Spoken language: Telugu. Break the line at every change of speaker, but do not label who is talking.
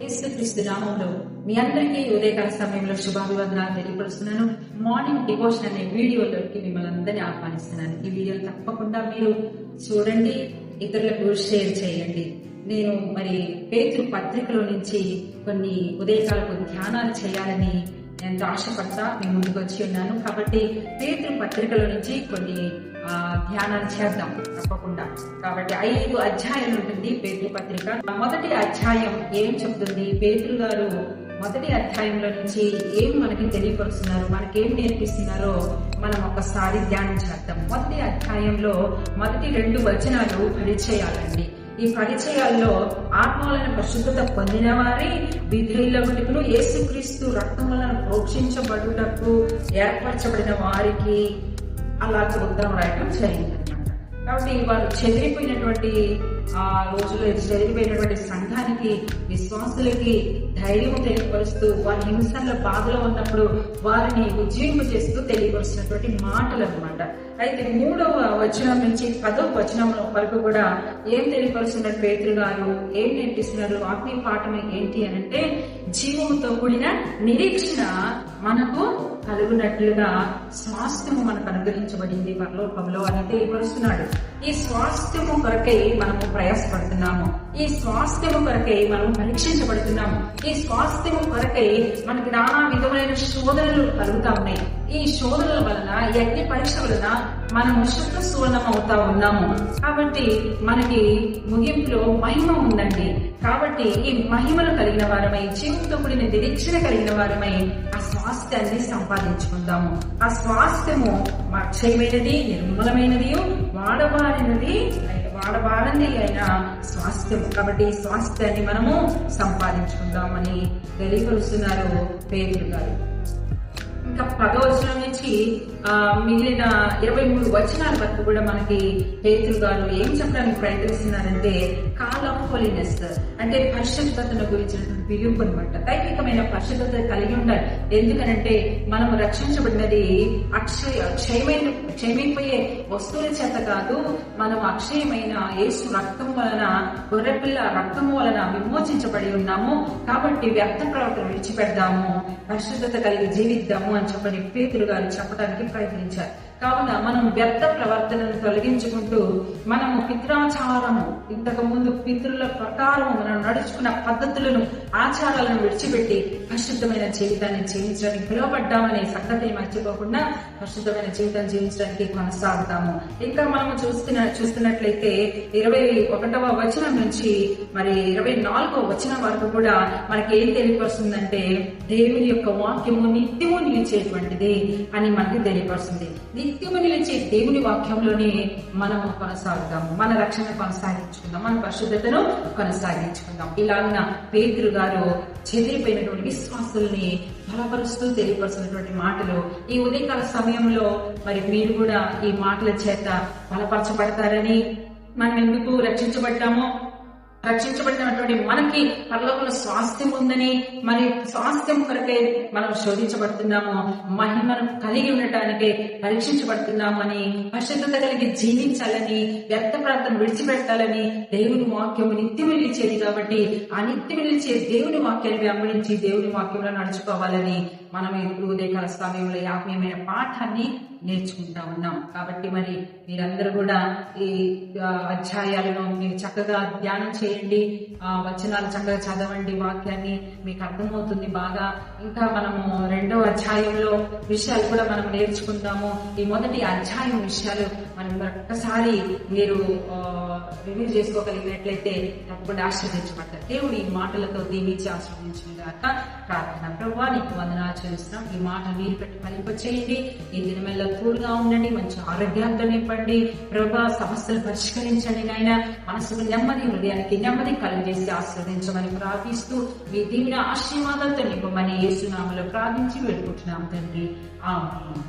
యేసుక్రీస్తు నామంలో మీ అందరికీ ఉదయకాల సమయంలో శుభాభివందనాలు తెలియపరుస్తున్నాను. మార్నింగ్ డివోషన్ అనే వీడియోలోకి మిమ్మల్ని అందరినీ ఆహ్వానిస్తున్నాను. ఈ వీడియోలు తప్పకుండా మీరు చూడండి, ఇతరులకు షేర్ చేయండి. నేను పేతురు పత్రికలో నుంచి కొన్ని ఉదయకాలకు ధ్యానాలు చేయాలని ఎంతో ఆశపడతా మీ ముందుకు వచ్చి ఉన్నాను. కాబట్టి పేతురు పత్రికలో నుంచి కొన్ని ధ్యానాలు చేద్దాం తప్పకుండా. కాబట్టి 5 అధ్యాయాలు ఉంటుంది పేతురు పత్రిక. మొదటి అధ్యాయం ఏం చెప్తుంది? పేతురు గారు మొదటి అధ్యాయంలో నుంచి ఏం మనకి తెలియపరుస్తున్నారు, మనకేం నేర్పిస్తున్నారో మనం ఒకసారి ధ్యానం చేద్దాం. మొదటి అధ్యాయంలో మొదటి 2 వచనాలు పరిచయాలండి. ఈ పరిచయాల్లో ఆత్మ వలన పరిశుద్ధత పొందిన వారి విధేయులగుటకును యేసుక్రీస్తు రక్తం వలన ప్రోక్షించబడుటకు ఏర్పరచబడిన వారికి అలా ఉత్తరం రాయడం జరిగిందనమాట. కాబట్టి వారు చెదిరిపోయినటువంటి రోజుల్లో చెదిరిపోయినటువంటి సంఘానికి, విశ్వాసులకి ధైర్యం తెలియపరుస్తూ, వారి హింసల బాధలో ఉన్నప్పుడు వారిని ఉజ్జీవింప చేస్తూ తెలియపరుస్తున్నటువంటి మాటలు అనమాట. అయితే 3వ వచనం నుంచి 10వ వచనం వరకు కూడా ఏం తెలియపరుస్తున్నారు పేతురు గారు, ఏం నేర్పిస్తున్నారు? ఆత్మీయ పాఠం ఏంటి అని అంటే, జీవముతో కూడిన నిరీక్షణ మనకు కలుగునట్లుగా స్వాస్థ్యము మనకు అనుగ్రహించబడింది పరలోకంలో అని తెలియపరుస్తున్నాడు. ఈ స్వాస్థ్యము కొరకై మనము ప్రయాసపడుతున్నాము. ఈ స్వాస్థ్యము కొరకై మనం పరీక్షించబడుతున్నాము. ఈ స్వాస్థ్యము కొరకై మనకి నానా విధములైన శోధనలు కలుగుతా ఉన్నాయి. ఈ శోధనల వలన, ఈ అగ్ని పరీక్ష వలన మనము శుద్ధ సువర్ణం అవుతా ఉన్నాము. కాబట్టి మనకి ముగింపులో మహిమ ఉందండి. కాబట్టి ఈ మహిమలు కలిగిన వారమై, జీవంతో కూడిన నిరీక్షణ కలిగిన వారమై ఆ స్వాస్థ్యాన్ని సంపాదించుకుందాము. ఆ స్వాస్థ్యము అక్షయమైనది, నిర్మలమైనది, వాడబారని అయిన స్వాస్థ్యము. కాబట్టి ఈ స్వాస్థ్యాన్ని మనము సంపాదించుకుందామని తెలియపరుస్తున్నారు పేతురు గారు. ఇంకా 10వ వచనం నుంచి మిగిలిన 23 వచనాల వరకు కూడా మనకి పేతురు గారు ఏం చెప్పడానికి ప్రయత్నిస్తున్నారంటే, కాల్ ఆఫ్ హోలీనెస్ అంటే పరిశుద్ధతను గురించినటువంటి పిలుపు అనమాట. దైవికమైన పరిశుద్ధత కలిగి ఉండాలి. ఎందుకనంటే మనము రక్షించబడినది క్షయమైపోయే వస్తువుల చేత కాదు, మనం అక్షయమైన యేసు రక్తం వలన, గొర్రెపిల్ల రక్తము వలన విమోచించబడి ఉన్నాము. కాబట్టి వ్యర్థ ప్రవర్తన విడిచిపెడదాము, పరిశుద్ధత కలిగి జీవిద్దాము అని చెప్పని పేతురు గారు చెప్పడానికి ప్రయత్నించారు. కావున మనం వ్యర్థ ప్రవర్తనను తొలగించుకుంటూ, మనము పితృాచారము, ఇంతకు ముందు పితృల ప్రకారం మనం నడుచుకున్న పద్ధతులను, ఆచారాలను విడిచిపెట్టి పరిశుద్ధమైన జీవితాన్ని జీవించడానికి పిలువబడ్డామనే సంగతిని మర్చిపోకుండా పరిశుద్ధమైన జీవితం జీవించడానికి కొనసాగుతాము. ఇంకా మనము చూస్తున్నట్లయితే 21వ వచనం నుంచి 24వ వచనం వరకు కూడా మనకి ఏం తెలియపరుస్తుందంటే, దేవుని యొక్క వాక్యము నిత్యము నిలిచేటువంటిది అని మనకి తెలియపరుస్తుంది. నిత్యము నిలిచే దేవుని వాక్యంలోనే మనము కొనసాగుతాము. మన రక్షణ కొనసాగించుకుందాం, మన పరిశుద్ధతను కొనసాగించుకుందాం. ఇలాగున పేతురు గారు చెదిరిపోయినటువంటి విశ్వాసుల్ని బలపరుస్తూ తెలియపరుస్తున్నటువంటి మాటలు ఈ ఉదయకాల సమయంలో మీరు కూడా ఈ మాటల చేత బలపరచబడతారని, మనం ఎందుకు రక్షించబడినటువంటి మనకి పరలోకంలో స్వాస్థ్యం ఉందని, స్వాస్థ్యం కొరకే మనం శోధించబడుతున్నాము, మహిమను కలిగి ఉండటానికి పరీక్షించబడుతున్నాము అని, పరిశుద్ధత కలిగి జీవించాలని, వ్యర్థ ప్రార్థన విడిచిపెట్టాలని దేవుని వాక్యము నిత్యం నిలిచేది. కాబట్టి ఆ నిత్యం నిలిచే దేవుని వాక్యాన్ని వెంబడించి దేవుని వాక్యంలో నడుచుకోవాలని మనం ఇప్పుడు ఉదయకాల సమయంలో ఆత్మీయమైన పాఠాన్ని నేర్చుకుంటా ఉన్నాం. కాబట్టి మీరందరూ కూడా ఈ అధ్యాయాలను మీరు చక్కగా ధ్యానం చేయండి, వచనాలు చక్కగా చదవండి, వాక్యాన్ని మీకు అర్థమవుతుంది బాగా. ఇంకా మనము 2వ అధ్యాయంలో విషయాలు కూడా మనం నేర్చుకుందాము. ఈ మొదటి అధ్యాయం విషయాలు మనం ఒక్కసారి మీరు రివ్యూ చేసుకోగలిగినట్లయితే తప్పకుండా ఆశ్రదించబడతారు. దేవుడు ఈ మాటలతో దీవించి ఆశ్రదించుగాక. ప్రార్థన. ప్రభువా, నీకు వందనాలు చెల్లిస్తున్నాం. ఈ మాట నీరు పెట్టి ఫలింప చేయండి. ఈ దినమెల్లా తోడుగా ఉండండి, మంచి ఆరోగ్యంతో నింపండి ప్రభా. సమస్యలు పరిష్కరించండి నాయన. మనసుకు నెమ్మది, హృదయానికి నెమ్మది కలిగజేసి ఆశ్రదించమని ప్రార్థిస్తూ మీ దీవెన ఆశీర్వాదంతో నింపమని యేసు నామములో ప్రార్థించి వేడుకుంటున్నాం తండ్రి. ఆమేన్.